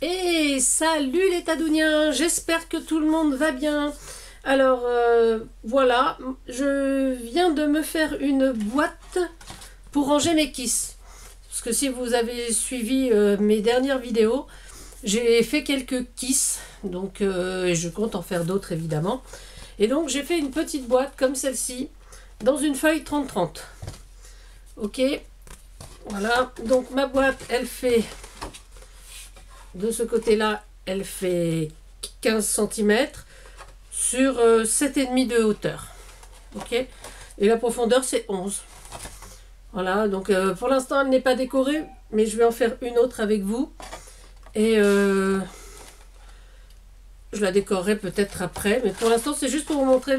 Et salut les Tadouniens, j'espère que tout le monde va bien. Alors voilà, je viens de me faire une boîte pour ranger mes kisses. Parce que si vous avez suivi mes dernières vidéos, j'ai fait quelques kisses, donc et je compte en faire d'autres évidemment. Et donc j'ai fait une petite boîte comme celle-ci, dans une feuille 30-30. Ok, voilà, donc ma boîte elle fait... De ce côté-là, elle fait 15 cm sur 7,5 de hauteur. Ok. Et la profondeur, c'est 11. Voilà, donc pour l'instant, elle n'est pas décorée, mais je vais en faire une autre avec vous. Et je la décorerai peut-être après. Mais pour l'instant, c'est juste pour vous montrer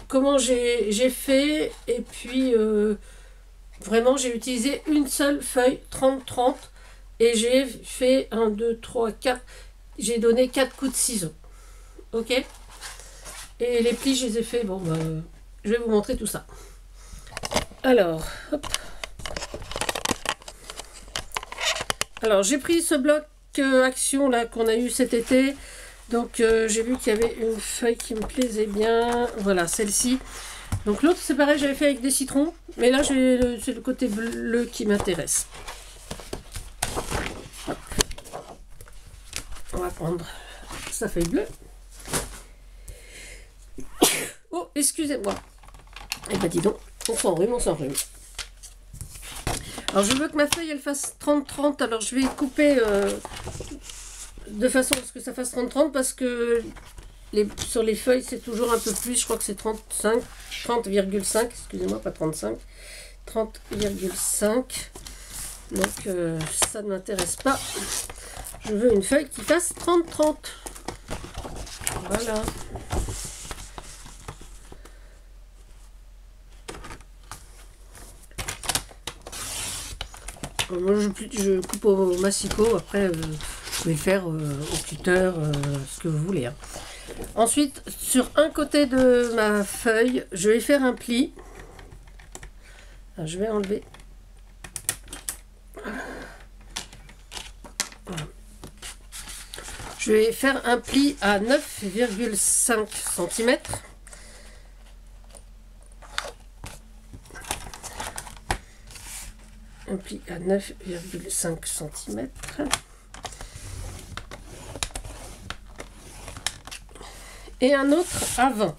comment j'ai fait. Et puis, vraiment, j'ai utilisé une seule feuille 30-30. Et j'ai fait 1, 2, 3, 4. J'ai donné 4 coups de ciseaux. Ok. Et les plis, je les ai fait. Bon, bah, je vais vous montrer tout ça. Alors, hop. Alors, j'ai pris ce bloc action là qu'on a eu cet été. Donc, j'ai vu qu'il y avait une feuille qui me plaisait bien. Voilà, celle-ci. Donc, l'autre, c'est pareil, j'avais fait avec des citrons. Mais là, c'est le côté bleu qui m'intéresse. On va prendre sa feuille bleue. Oh, excusez-moi. Eh ben dis donc, on s'enrhume, on s'enrhume. Alors je veux que ma feuille elle fasse 30-30, alors je vais couper de façon à ce que ça fasse 30-30 parce que sur les feuilles c'est toujours un peu plus, je crois que c'est 30,5, excusez-moi, pas 35, 30,5. Donc ça ne m'intéresse pas. Je veux une feuille qui fasse 30-30. Voilà. Moi, je coupe au massicot. Après, je vais faire au cutter, ce que vous voulez. Hein. Ensuite, sur un côté de ma feuille, je vais faire un pli. Alors, je vais enlever. Je vais faire un pli à 9,5 cm. Un pli à 9,5 cm. Et un autre à 20.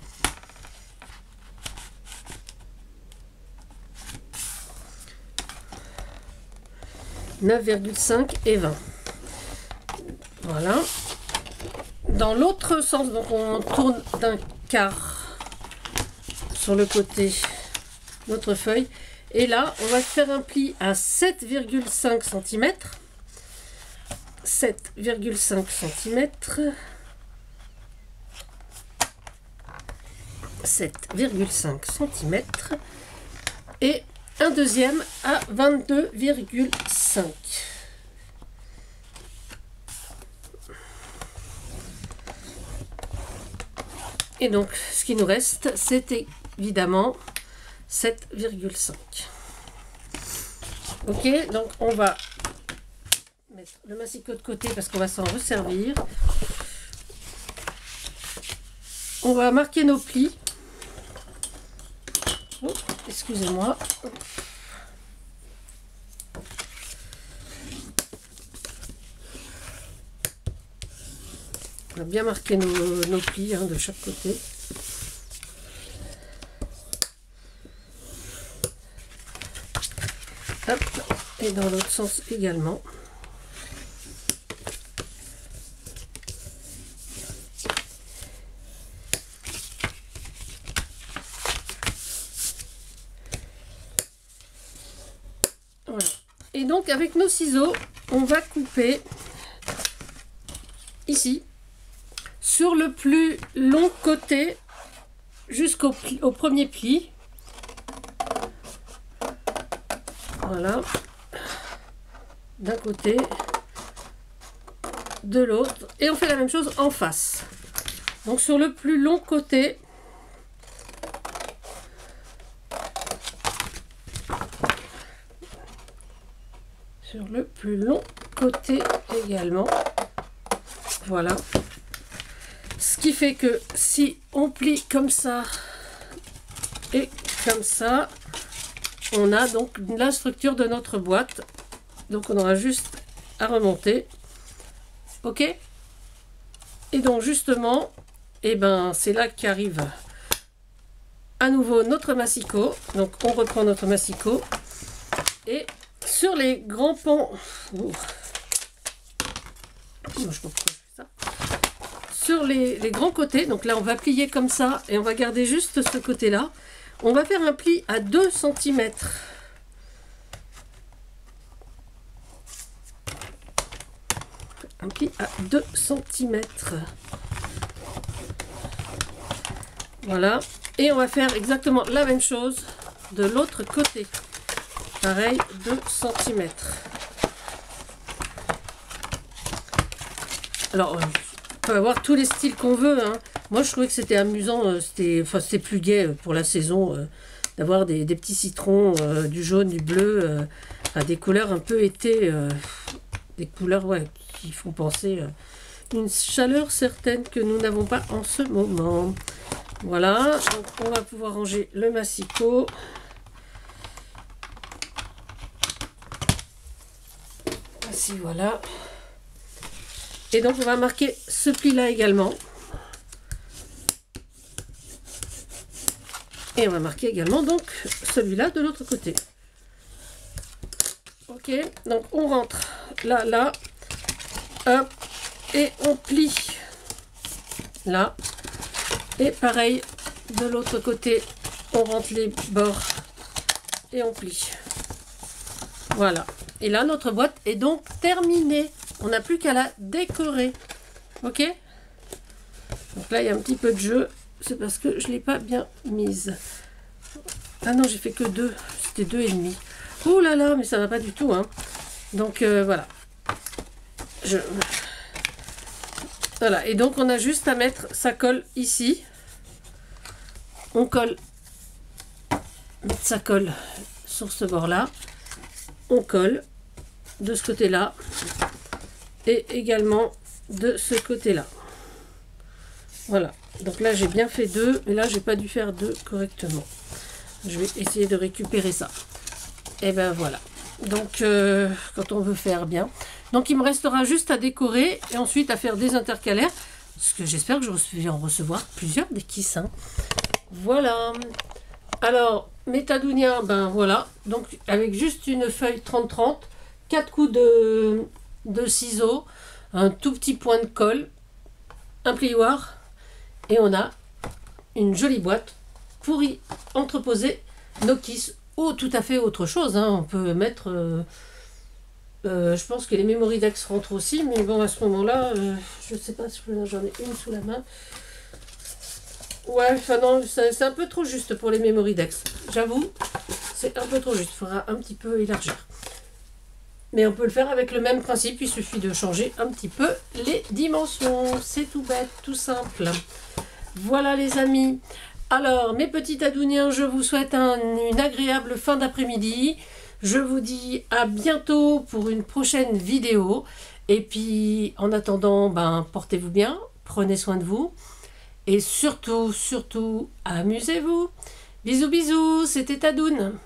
« 9,5 et 20. Voilà. Dans l'autre sens, donc on tourne d'un quart sur le côté de notre feuille. Et là, on va faire un pli à 7,5 cm. 7,5 cm. 7,5 cm. Et un deuxième à 22,5. Et donc, ce qui nous reste, c'est évidemment 7,5. Ok, donc on va mettre le massicot de côté parce qu'on va s'en resservir. On va marquer nos plis. Oh, excusez-moi. On va bien marquer nos plis hein, de chaque côté. Hop, et dans l'autre sens également. Voilà. Et donc avec nos ciseaux, on va couper ici. Sur le plus long côté jusqu'au premier pli. Voilà. D'un côté, de l'autre. Et on fait la même chose en face. Donc sur le plus long côté. Sur le plus long côté également. Voilà. Ce qui fait que si on plie comme ça et comme ça, on a donc la structure de notre boîte. Donc on aura juste à remonter. Ok? Et donc justement, et ben c'est là qu'arrive à nouveau notre massicot. Donc on reprend notre massicot et sur les grands pans, sur les grands côtés, donc là on va plier comme ça et on va garder juste ce côté là. On va faire un pli à 2 cm. Un pli à 2 cm. Voilà. Et on va faire exactement la même chose de l'autre côté. Pareil, 2 cm. Alors, on peut avoir tous les styles qu'on veut, hein. Moi, je trouvais que c'était amusant, c'était plus gai pour la saison, d'avoir des petits citrons, du jaune, du bleu, des couleurs un peu été, des couleurs ouais, qui font penser une chaleur certaine que nous n'avons pas en ce moment. Voilà, donc on va pouvoir ranger le massicot. Voici, voilà. Et donc on va marquer ce pli là également. Et on va marquer également donc celui-là de l'autre côté. Ok, donc on rentre là, là, hop, et on plie là. Et pareil, de l'autre côté, on rentre les bords et on plie. Voilà. Et là, notre boîte est donc terminée. On n'a plus qu'à la décorer. Ok? Donc là, il y a un petit peu de jeu. C'est parce que je ne l'ai pas bien mise. Ah non, j'ai fait que 2. C'était 2,5. Oh là là, mais ça va pas du tout, hein. Donc voilà. Voilà. Et donc on a juste à mettre sa colle ici. On colle. Mettre sa colle sur ce bord-là. On colle de ce côté-là. Et également de ce côté-là. Voilà. Donc là, j'ai bien fait 2, mais là, j'ai pas dû faire 2 correctement. Je vais essayer de récupérer ça. Et ben voilà. Donc, quand on veut faire bien. Donc, il me restera juste à décorer et ensuite à faire des intercalaires. Parce que j'espère que je vais en recevoir plusieurs des Kiss. Hein. Voilà. Alors, mes Tadouniens, ben voilà. Donc, avec juste une feuille 30-30, 4 coups de ciseaux, un tout petit point de colle, un plioir. Et on a une jolie boîte pour y entreposer nos Kiss ou tout à fait autre chose. Hein. On peut mettre, je pense que les Memorydex rentrent aussi, mais bon à ce moment-là, je ne sais pas si j'en ai une sous la main. Ouais, enfin non, c'est un peu trop juste pour les Memorydex. J'avoue, c'est un peu trop juste. Il faudra un petit peu élargir. Mais on peut le faire avec le même principe, il suffit de changer un petit peu les dimensions. C'est tout bête, tout simple. Voilà les amis. Alors, mes petits Tadouniens, je vous souhaite une agréable fin d'après-midi. Je vous dis à bientôt pour une prochaine vidéo. Et puis, en attendant, ben, portez-vous bien, prenez soin de vous. Et surtout, surtout, amusez-vous. Bisous, bisous, c'était Tadoune.